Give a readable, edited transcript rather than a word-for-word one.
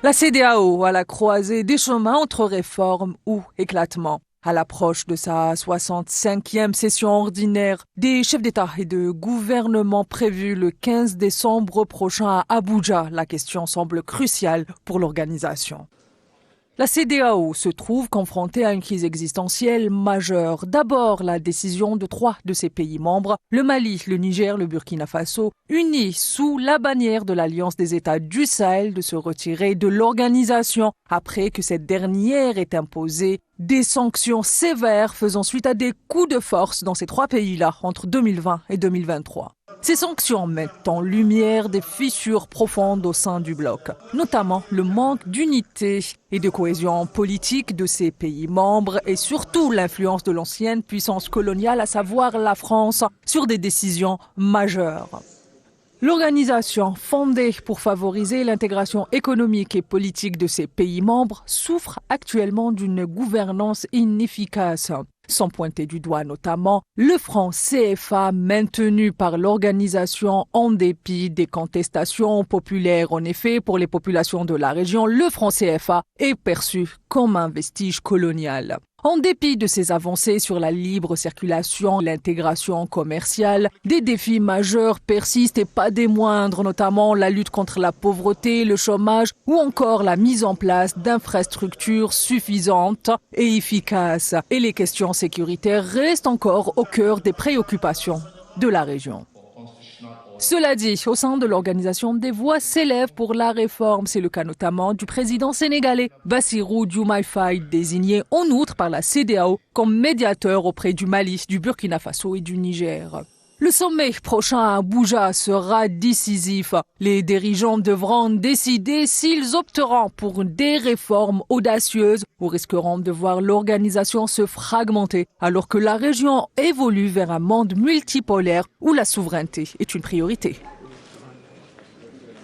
La CEDEAO à la croisée des chemins entre réforme ou éclatement. À l'approche de sa 65e session ordinaire, des chefs d'État et de gouvernement prévus le 15 décembre prochain à Abuja, la question semble cruciale pour l'organisation. La CEDEAO se trouve confrontée à une crise existentielle majeure. D'abord, la décision de 3 de ses pays membres, le Mali, le Niger, le Burkina Faso, unis sous la bannière de l'Alliance des États du Sahel, de se retirer de l'organisation après que cette dernière ait imposé des sanctions sévères faisant suite à des coups de force dans ces 3 pays-là entre 2020 et 2023. Ces sanctions mettent en lumière des fissures profondes au sein du bloc, notamment le manque d'unité et de cohésion politique de ces pays membres et surtout l'influence de l'ancienne puissance coloniale, à savoir la France, sur des décisions majeures. L'organisation, fondée pour favoriser l'intégration économique et politique de ces pays membres, souffre actuellement d'une gouvernance inefficace. Sans pointer du doigt notamment le franc CFA maintenu par l'organisation en dépit des contestations populaires. En effet, pour les populations de la région, le franc CFA est perçu comme un vestige colonial. En dépit de ces avancées sur la libre circulation, l'intégration commerciale, des défis majeurs persistent et pas des moindres, notamment la lutte contre la pauvreté, le chômage ou encore la mise en place d'infrastructures suffisantes et efficaces. Et les questions sécuritaires restent encore au cœur des préoccupations de la région. Cela dit, au sein de l'organisation, des voix s'élèvent pour la réforme. C'est le cas notamment du président sénégalais Bassirou Diomaye Faye, désigné en outre par la CEDEAO comme médiateur auprès du Mali, du Burkina Faso et du Niger. Le sommet prochain à Abuja sera décisif. Les dirigeants devront décider s'ils opteront pour des réformes audacieuses ou risqueront de voir l'organisation se fragmenter alors que la région évolue vers un monde multipolaire où la souveraineté est une priorité.